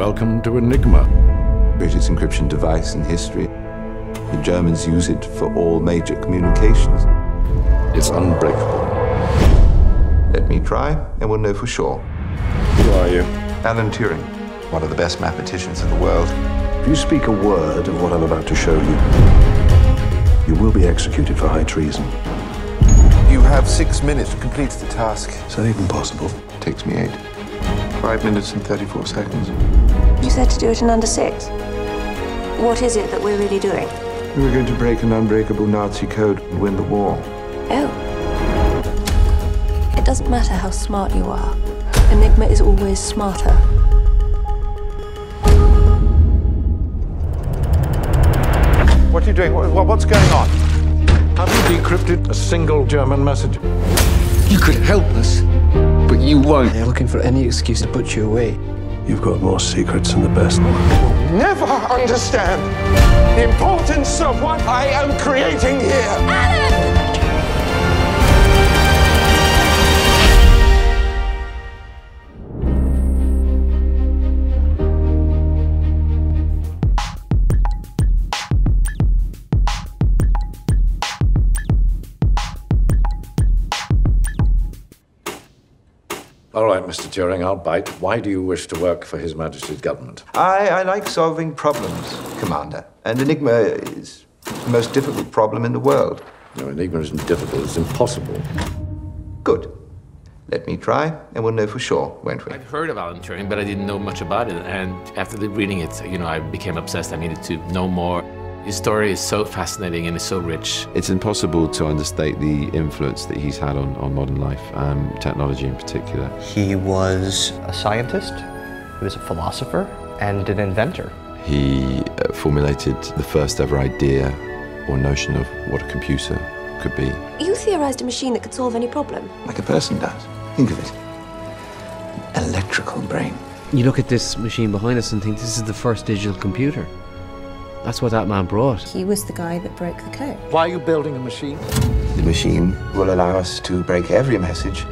Welcome to Enigma. Greatest encryption device in history. The Germans use it for all major communications. It's unbreakable. Let me try, and we'll know for sure. Who are you? Alan Turing, one of the best mathematicians in the world. If you speak a word of what I'm about to show you, you will be executed for high treason. You have 6 minutes to complete the task. Is that even possible? Takes me 8. 5 minutes and 34 seconds. You said to do it in under 6. What is it that we're really doing? We're going to break an unbreakable Nazi code and win the war. Oh. It doesn't matter how smart you are. Enigma is always smarter. What are you doing? What's going on? Have you decrypted a single German message? You could help us, but you won't. They're looking for any excuse to put you away. You've got more secrets than the best. Never understand the importance of what I am creating here. Alan! All right, Mr. Turing, I'll bite. Why do you wish to work for His Majesty's government? I like solving problems, Commander. And Enigma is the most difficult problem in the world. No, Enigma isn't difficult, it's impossible. Good. Let me try, and we'll know for sure, won't we? I'd heard of Alan Turing, but I didn't know much about it. And after reading it, I became obsessed. I needed to know more. His story is so fascinating and is so rich. It's impossible to understate the influence that he's had on modern life, technology in particular. He was a scientist, he was a philosopher, and an inventor. He formulated the first ever idea or notion of what a computer could be. You theorized a machine that could solve any problem. Like a person does. Think of it. An electrical brain. You look at this machine behind us and think this is the first digital computer. That's what that man brought. He was the guy that broke the code. Why are you building a machine? The machine will allow us to break every message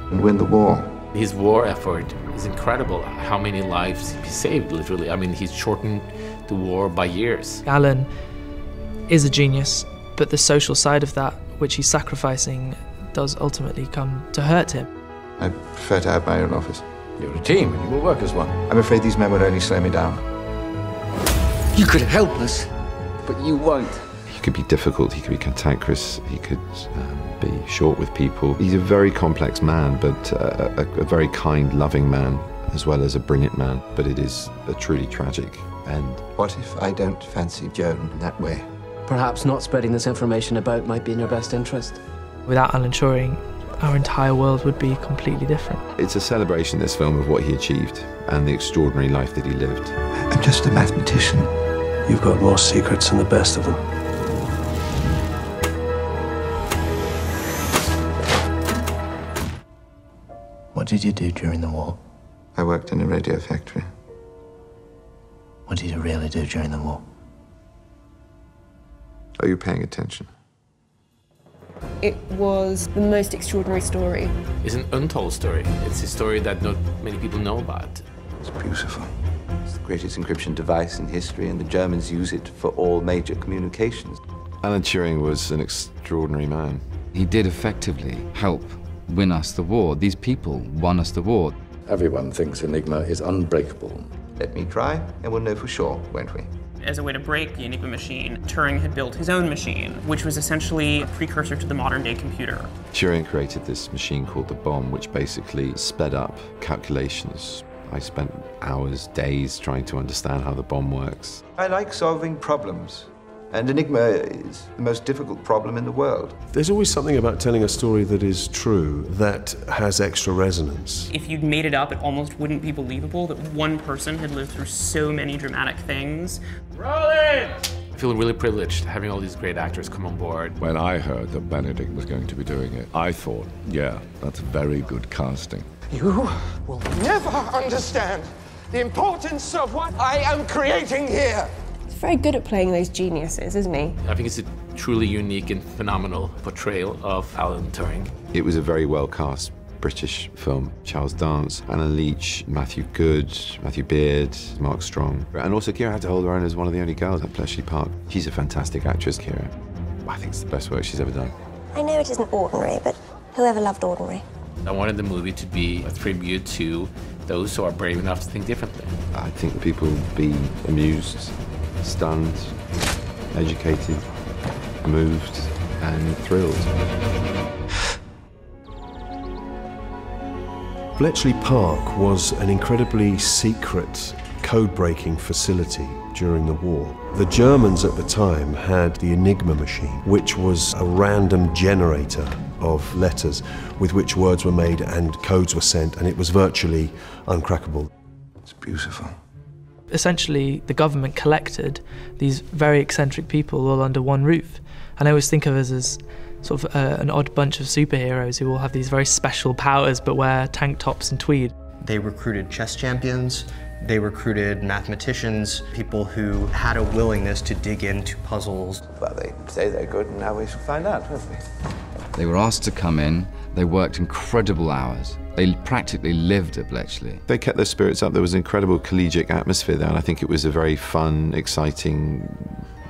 and win the war. His war effort is incredible. How many lives he saved, literally. I mean, he's shortened the war by years. Alan is a genius, but the social side of that, which he's sacrificing, does ultimately come to hurt him. I prefer to have my own office. You're a team, and you will work as one. I'm afraid these men would only slow me down. You could help us, but you won't. He could be difficult, he could be cantankerous, he could be short with people. He's a very complex man, but a very kind, loving man, as well as a brilliant man. But it is a truly tragic end. What if I don't fancy Joan that way? Perhaps not spreading this information about might be in your best interest. Without Alan Turing, our entire world would be completely different. It's a celebration, this film, of what he achieved and the extraordinary life that he lived. I'm just a mathematician. You've got more secrets than the best of them. What did you do during the war? I worked in a radio factory. What did you really do during the war? Are you paying attention? It was the most extraordinary story. It's an untold story. It's a story that not many people know about. It's beautiful. It's the greatest encryption device in history, and the Germans use it for all major communications. Alan Turing was an extraordinary man. He did effectively help win us the war. These people won us the war. Everyone thinks Enigma is unbreakable. Let me try, and we'll know for sure, won't we? As a way to break the Enigma machine, Turing had built his own machine, which was essentially a precursor to the modern-day computer. Turing created this machine called the bomb, which basically sped up calculations. I spent hours, days trying to understand how the bomb works. I like solving problems, and Enigma is the most difficult problem in the world. There's always something about telling a story that is true that has extra resonance. If you'd made it up, it almost wouldn't be believable that one person had lived through so many dramatic things. I feel really privileged having all these great actors come on board. When I heard that Benedik was going to be doing it, I thought, yeah, that's very good casting. You will never understand the importance of what I am creating here. He's very good at playing those geniuses, isn't he? I think it's a truly unique and phenomenal portrayal of Alan Turing. It was a very well cast British film. Charles Dance, Anna Leach, Matthew Good, Matthew Beard, Mark Strong. And also Kira had to hold her own as one of the only girls at Bletchley Park. She's a fantastic actress, Kira. I think it's the best work she's ever done. I know it isn't ordinary, but whoever loved ordinary? I wanted the movie to be a tribute to those who are brave enough to think differently. I think people will be amused, stunned, educated, moved, and thrilled. Bletchley Park was an incredibly secret, code-breaking facility during the war. The Germans at the time had the Enigma machine, which was a random generator of letters with which words were made and codes were sent, and it was virtually uncrackable. It's beautiful. Essentially, the government collected these very eccentric people all under one roof. And I always think of us as sort of an odd bunch of superheroes who all have these very special powers but wear tank tops and tweed. They recruited chess champions, they recruited mathematicians, people who had a willingness to dig into puzzles. Well, they say they're good, and now we shall find out, won't we? They were asked to come in. They worked incredible hours. They practically lived at Bletchley. They kept their spirits up. There was an incredible collegiate atmosphere there, and I think it was a very fun, exciting,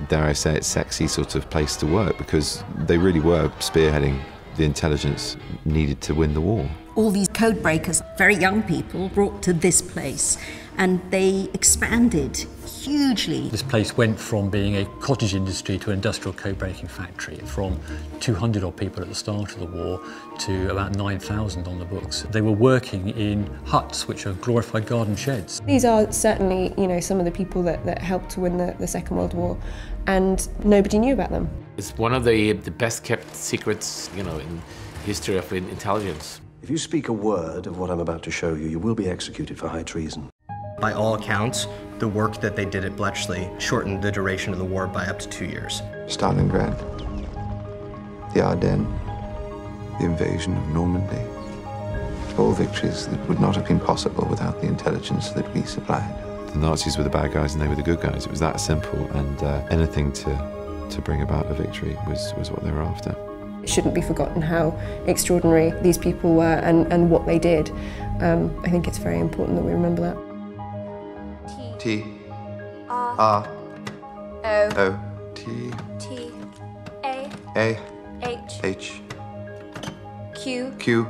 dare I say it, sexy sort of place to work, because they really were spearheading the intelligence needed to win the war. All these code breakers, very young people, brought to this place, and they expanded hugely. This place went from being a cottage industry to an industrial code-breaking factory, from 200 odd people at the start of the war to about 9,000 on the books. They were working in huts, which are glorified garden sheds. These are certainly, you know, some of the people that helped to win the Second World War, and nobody knew about them. It's one of the best kept secrets, you know, in history of intelligence. If you speak a word of what I'm about to show you, you will be executed for high treason. By all accounts, the work that they did at Bletchley shortened the duration of the war by up to 2 years. Stalingrad, the Ardennes, the invasion of Normandy. All victories that would not have been possible without the intelligence that we supplied. The Nazis were the bad guys and they were the good guys. It was that simple, and anything to bring about a victory was what they were after. It shouldn't be forgotten how extraordinary these people were and what they did. I think it's very important that we remember that. T R O T A H H Q Q